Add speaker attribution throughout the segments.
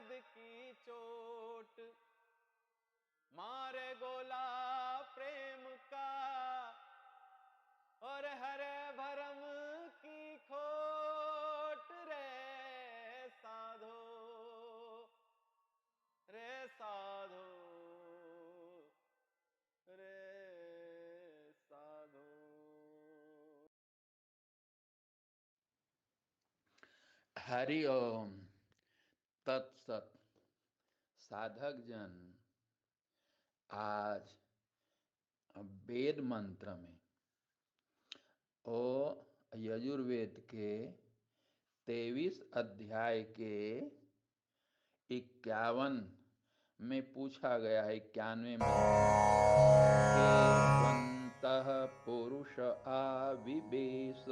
Speaker 1: मद की चोट, मारे गोला प्रेम का और हरे भरम की खोट। रे साधो, रे साधो, रे साधो।
Speaker 2: हरि ओम तत्सत। साधक जन, आज वेद मंत्र में और यजुर्वेद के 23 अध्याय के 51 में पूछा गया है। 91वें मंत्र पुरुष आविवेश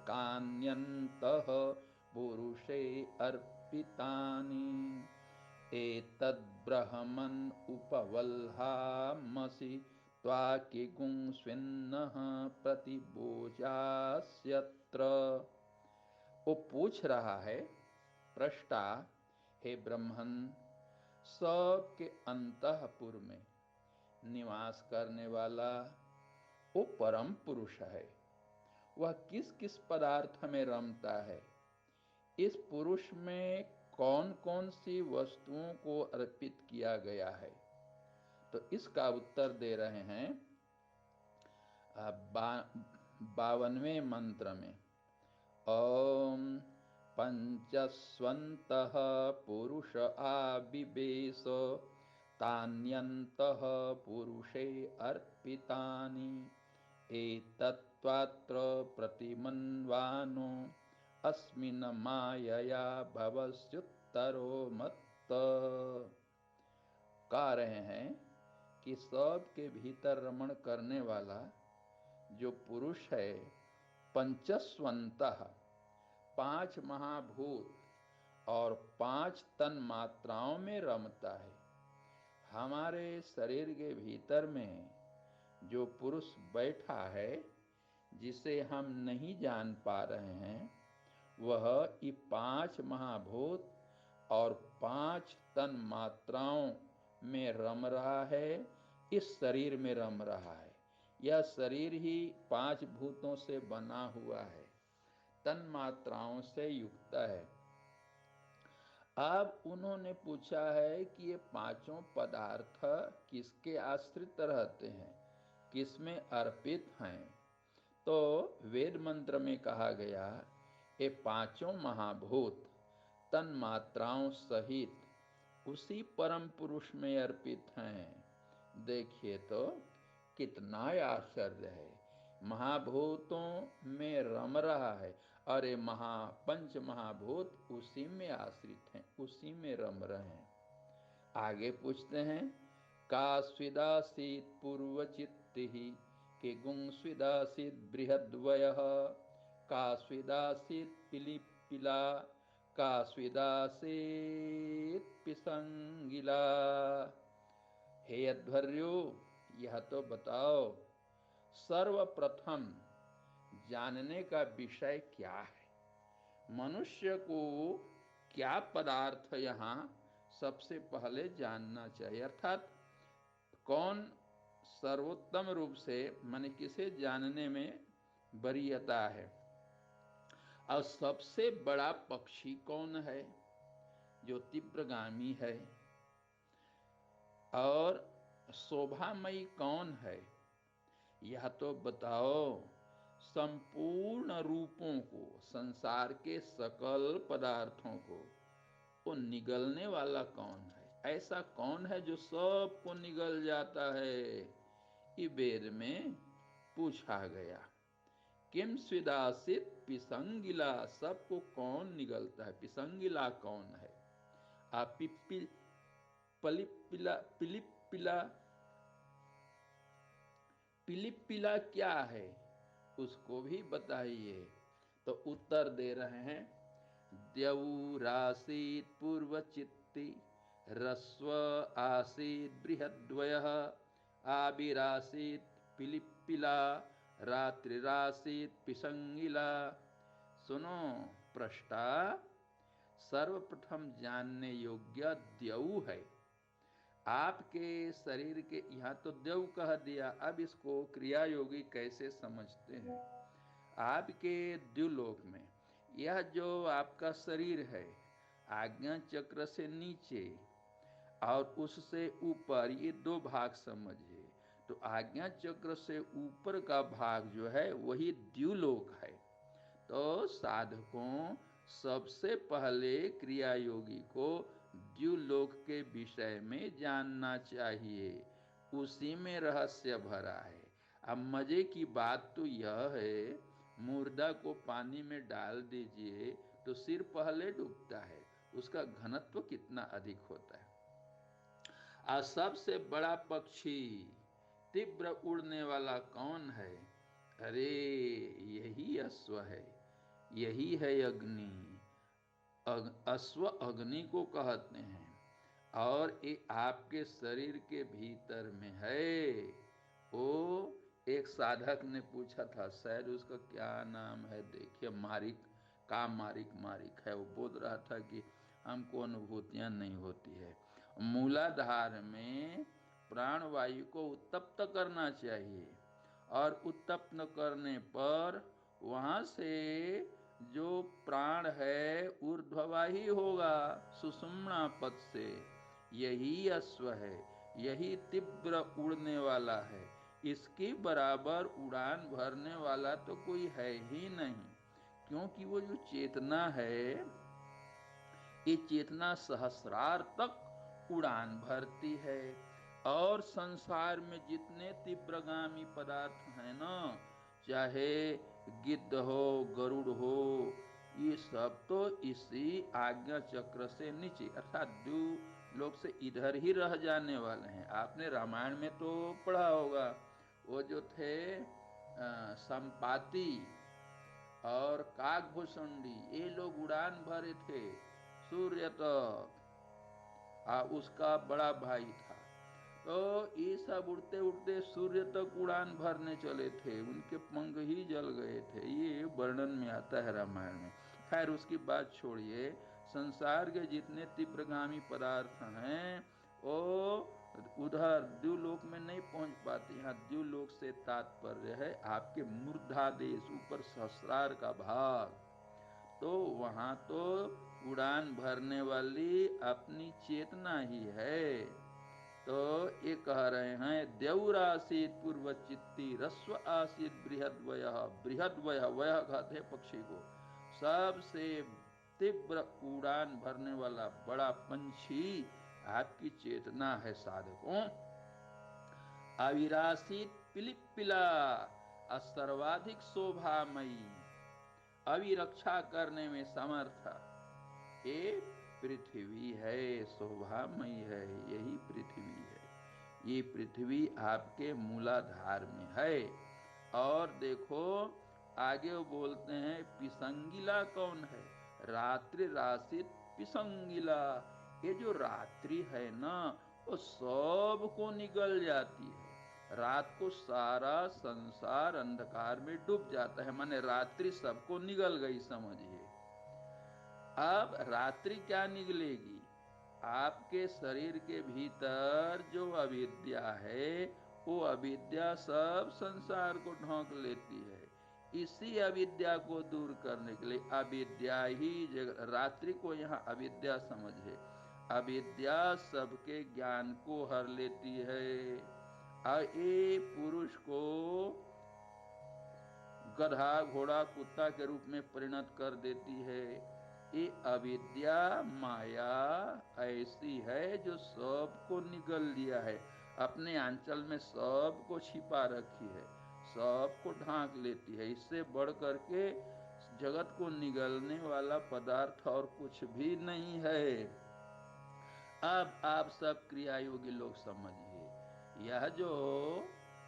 Speaker 2: कान्यन्तः पुरुषे अर्पितानि एतद्ब्रह्मन् उपवल्हामसि त्वाकिगुं स्विन्नः प्रतिबोजास्यत्र। वो पूछ रहा है, प्रष्टा, हे ब्रह्मन, सबके अंतःपुर में निवास करने वाला वो परम पुरुष है। वह किस किस पदार्थ में रमता है? इस पुरुष में कौन कौन सी वस्तुओं को अर्पित किया गया है? तो इसका उत्तर दे रहे हैं 52वें मंत्र में। ओम पंचस्वन्तः पुरुष आविवेश तान्यन्तः पुरुषे अर्पितानि एतत्त्वात्र प्रतिमन्वानो अस्मिन् मायया भवस्युत्तरो मत्त। कह रहे हैं कि सबके भीतर रमण करने वाला जो पुरुष है, पंचस्वंतः, 5 महाभूत और 5 तन मात्राओं में रमता है। हमारे शरीर के भीतर में जो पुरुष बैठा है, जिसे हम नहीं जान पा रहे हैं, वह ये 5 महाभूत और 5 तन मात्राओं में रम रहा है। इस शरीर में रम रहा है। यह शरीर ही 5 भूतों से बना हुआ है, तन मात्राओं से युक्त है। अब उन्होंने पूछा है कि ये पांचों पदार्थ किसके आश्रित रहते हैं, किसमें अर्पित हैं? तो वेद मंत्र में कहा गया, ये पांचों महाभूत तन मात्राओं सहित उसी परम पुरुष में अर्पित हैं। देखिए तो कितना आश्चर्य है। महाभूतों में रम रहा है और ये पंच महाभूत उसी में आश्रित हैं, उसी में रम रहे हैं। आगे पूछते हैं, का स्विदासीत पूर्वचित्ति के गुं स्विदासीत बृहद्वयः का स्विदासीत पिलिपिला का स्विदासीत पिसंगिला। हे अध्वर्यो, यह तो बताओ, सर्वप्रथम जानने का विषय क्या है? मनुष्य को क्या पदार्थ यहाँ सबसे पहले जानना चाहिए? अर्थात कौन सर्वोत्तम रूप से, माने किसे जानने में वरीयता है? और सबसे बड़ा पक्षी कौन है जो तीव्रगामी है? और शोभामयी कौन है? यह तो बताओ। संपूर्ण रूपों को, संसार के सकल पदार्थों को वो निगलने वाला कौन है? ऐसा कौन है जो सबको निगल जाता है? ये वेद में पूछा गया। किम स्विदासित पिसंगिला, सबको कौन निगलता है? पिसंगिला कौन है? आप पिलिपिला पिलिपिला क्या है, उसको भी बताइए। तो उत्तर दे रहे हैं, द्यौरासीत पूर्वचित्ति रस्व आसीत बृहद्वयः आविरासीत पिलिपिला रात्रिरासीत पिसंगिला। सुनो प्रष्टा, सर्वप्रथम जानने योग्य द्यऊ है। आपके शरीर के, यहाँ तो द्यऊ कह दिया, अब इसको क्रिया योगी कैसे समझते हैं। आपके द्युलोक में यह जो आपका शरीर है, आज्ञा चक्र से नीचे और उससे ऊपर, ये दो भाग समझिए। तो आज्ञा चक्र से ऊपर का भाग जो है वही द्युलोक है। तो साधकों सबसे पहले क्रिया योगी को द्युलोक के विषय में जानना चाहिए, उसी में रहस्य भरा है। अब मजे की बात तो यह है, मुर्दा को पानी में डाल दीजिए तो सिर पहले डूबता है, उसका घनत्व कितना अधिक होता है। और सबसे बड़ा पक्षी तीव्र उड़ने वाला कौन है? अरे यही अश्व है, यही है अग्नि। अश्व अग्नि को कहते हैं, और ये आपके शरीर के भीतर में है। वो एक साधक ने पूछा था, शायद उसका क्या नाम है, देखिए मारिक का मारिक है। वो बोल रहा था कि हमको अनुभूतियां नहीं होती है। मूलाधार में प्राणवायु को उत्तप्त करना चाहिए, और उत्तप्त करने पर वहां से जो प्राण है ऊर्ध्ववाही होगा सुषुम्ना पद से। यही अश्व है, यही तीव्र उड़ने वाला है। इसके बराबर उड़ान भरने वाला तो कोई है ही नहीं, क्योंकि वो जो चेतना है, ये चेतना सहस्रार तक उड़ान भरती है। और संसार में जितने तीव्रगामी पदार्थ हैं ना, चाहे गिद्ध हो, गरुड़ हो, ये सब तो इसी आज्ञा चक्र से नीचे अर्थात द्युलोक से इधर ही रह जाने वाले हैं। आपने रामायण में तो पढ़ा होगा, वो जो थे संपाति और काकभूषुंडी, ये लोग उड़ान भरे थे सूर्य तक। उसका बड़ा भाई था। तो ये सब उड़ते उड़ते सूर्य तक उड़ान भरने चले थे, उनके पंख ही जल गए थे। ये वर्णन में आता है रामायण में। खैर उसकी बात छोड़िए, संसार के जितने तीव्रगामी पदार्थ हैं वो उधर द्युलोक में नहीं पहुंच पाते। यहाँ द्युलोक से तात्पर्य है आपके मूर्धादेश, ऊपर सहस्रार का भाग। तो वहां तो उड़ान भरने वाली अपनी चेतना ही है। तो ये कह रहे हैं, देउर आसीत पूर्व चित्ती, रस्व आसीत बृहद्वय। बृहद्वय, वह कहते पक्षी को, सबसे तीव्र उड़ान भरने वाला बड़ा पंछी आपकी चेतना है साधकों। अविरासित पिलिपिला, सर्वाधिक शोभामयी, अविरक्षा करने में समर्थ, ये पृथ्वी है, शोभामयी है, यही पृथ्वी है। ये पृथ्वी आपके मूलाधार में है। और देखो आगे वो बोलते हैं, पिसंगिला कौन है? रात्रि राशित पिसंगिला। ये जो रात्रि है ना, वो सबको निगल जाती है। रात को सारा संसार अंधकार में डूब जाता है, माने रात्रि सबको निगल गई समझिए। अब रात्रि क्या निगलेगी? आपके शरीर के भीतर जो अविद्या है, वो अविद्या सब संसार को ढोंक लेती है। इसी अविद्या को दूर करने के लिए अविद्या ही रात्रि को यहाँ अविद्या समझे। अविद्या सबके ज्ञान को हर लेती है, और ये पुरुष को गधा, घोड़ा, कुत्ता के रूप में परिणत कर देती है। ये अविद्या माया ऐसी है जो सबको निगल लिया है, अपने आंचल में सबको छिपा रखी है, सबको ढांक लेती है। इससे बढ़ करके जगत को निगलने वाला पदार्थ और कुछ भी नहीं है। अब आप सब क्रिया योगी लोग समझिए, यह जो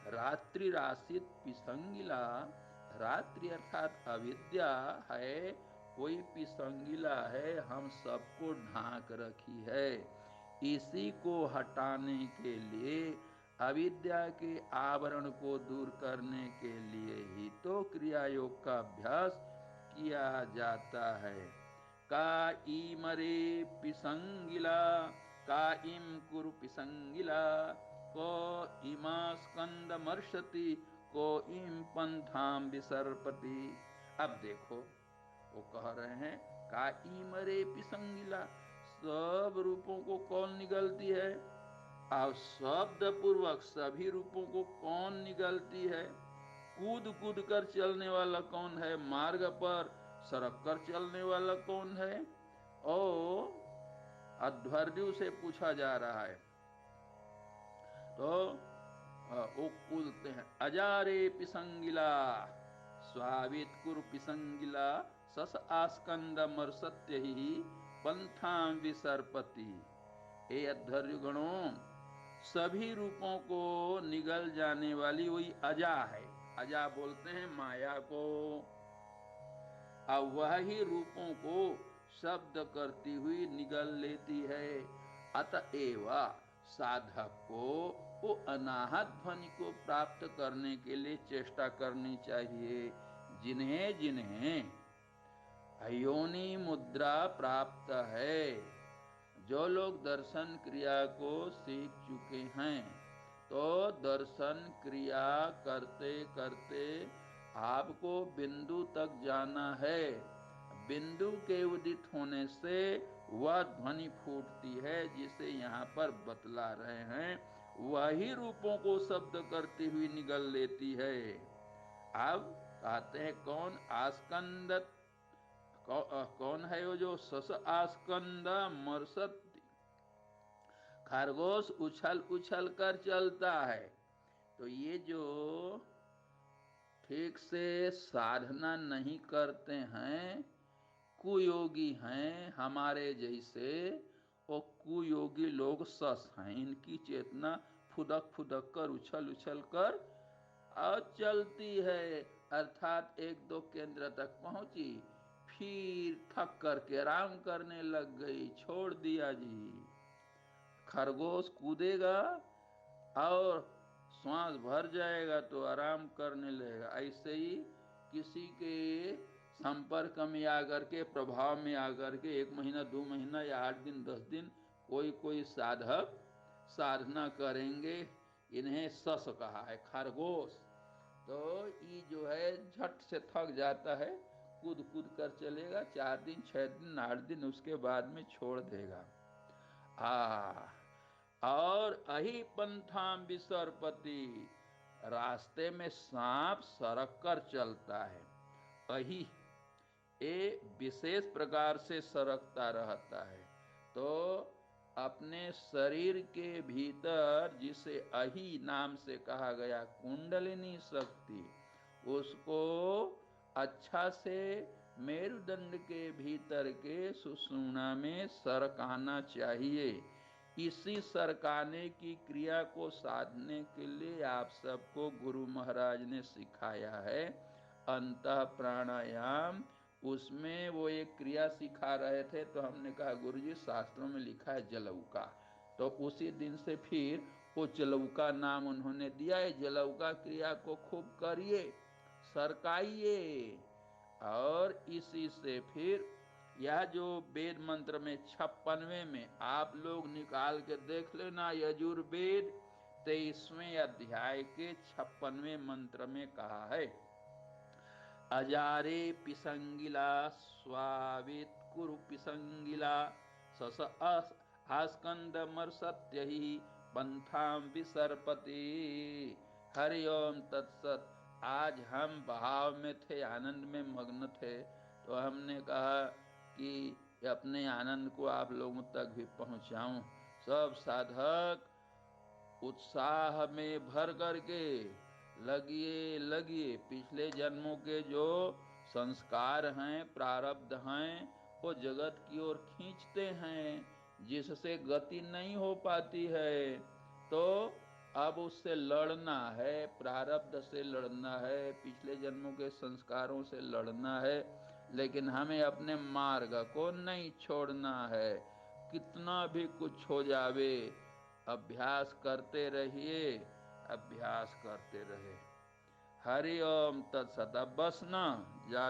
Speaker 2: रात्रि राशित पिसंगिला, रात्रि अर्थात अविद्या है, कोई पिसंगिला है, हम सबको ढांक रखी है। इसी को हटाने के लिए, अविद्या के आवरण को दूर करने के लिए ही तो क्रिया योग का अभ्यास किया जाता है। का ईमरे पिसंगिला का इम कुरु पिसंगिला को इमा स्कंद मर्षति को इम पंथाम विसर्पति। अब देखो वो कह रहे हैं का ईमरे पिसंगिला, सब रूपों को कौन निगलती है, और शब्द पूर्वक सभी रूपों को कौन निगलती है। कूद कूद कर चलने वाला कौन है, मार्ग पर सड़क कर चलने वाला कौन है। और अध्वर्यु से पूछा जा रहा है तो वो बोलते हैं अजारे पिसंगिला स्वावित कुरु पिसंगिला सस आस्कंद मरसत्य ही पंथाम विसर्पति। हे अध्वर्यु गणों, सभी रूपों को निगल जाने वाली वही अजा है। अजा बोलते हैं माया को, और वह ही रूपों को शब्द करती हुई निगल लेती है। अतएव साधक को वो अनाहत ध्वनि को प्राप्त करने के लिए चेष्टा करनी चाहिए। जिन्हें जिन्हें अयोनि मुद्रा प्राप्त है, जो लोग दर्शन क्रिया को सीख चुके हैं, तो दर्शन क्रिया करते करते आपको बिंदु तक जाना है। बिंदु के उदित होने से वह ध्वनि फूटती है जिसे यहाँ पर बतला रहे हैं, वही रूपों को शब्द करती हुई निगल लेती है। अब कहते हैं कौन आस्कंद, कौन है वो जो सस आस्कंद मरसत, खरगोश उछल उछल कर चलता है। तो ये जो ठीक से साधना नहीं करते हैं, कुयोगी हैं हमारे जैसे, वो कुयोगी लोग सस हैं, इनकी चेतना फुदक फुदक कर उछल उछल कर और चलती है, अर्थात एक दो केंद्र तक पहुंची, फिर थक करके आराम करने लग गई, छोड़ दिया जी। खरगोश कूदेगा और श्वास भर जाएगा तो आराम करने लगेगा। ऐसे ही किसी के संपर्क में आकर के, प्रभाव में आकर के 1 महीना 2 महीना या 8 दिन 10 दिन कोई साधक साधना करेंगे, इन्हें सस कहा है, खरगोश। तो ये जो है झट से थक जाता है, कूद कूद कर चलेगा, 4 दिन 6 दिन 8 दिन, उसके बाद में छोड़ देगा। और अहि पंथाम विसर्पति, रास्ते में सांप सरक कर चलता है। अहि ये विशेष प्रकार से सरकता रहता है। तो अपने शरीर के भीतर जिसे अहि नाम से कहा गया, कुंडलिनी शक्ति, उसको अच्छा से मेरुदंड के भीतर के सुषुम्ना में सरकाना चाहिए। इसी सरकाने की क्रिया को साधने के लिए आप सबको गुरु महाराज ने सिखाया है अंतः प्राणायाम। उसमें वो एक क्रिया सिखा रहे थे, तो हमने कहा गुरुजी शास्त्रों में लिखा है जलौका, तो उसी दिन से फिर वो जलौका नाम उन्होंने दिया है। जलौका क्रिया को खूब करिए, सरकाइए, और इसी से फिर यह जो वेद मंत्र में 56वें में आप लोग निकाल के देख लेना, यजुर्वेद 23वें अध्याय के 56वें मंत्र में कहा है अजारे पिसंगिला स्वावित कुरु पिसंगिला सस आस्कंद मर्सत्य ही पंथाम विसर्पति। हरि ओम तत्सत। आज हम भाव में थे, आनंद में मग्न थे, तो हमने कहा कि अपने आनंद को आप लोगों तक भी पहुंचाऊं। सब साधक उत्साह में भर करके लगिए, पिछले जन्मों के जो संस्कार हैं, प्रारब्ध हैं, वो जगत की ओर खींचते हैं, जिससे गति नहीं हो पाती है। तो अब उससे लड़ना है, प्रारब्ध से लड़ना है, पिछले जन्मों के संस्कारों से लड़ना है, लेकिन हमें अपने मार्ग को नहीं छोड़ना है। कितना भी कुछ हो जावे, अभ्यास करते रहिए, अभ्यास करते रहे। हरि ओम तत्सत। अब बस ना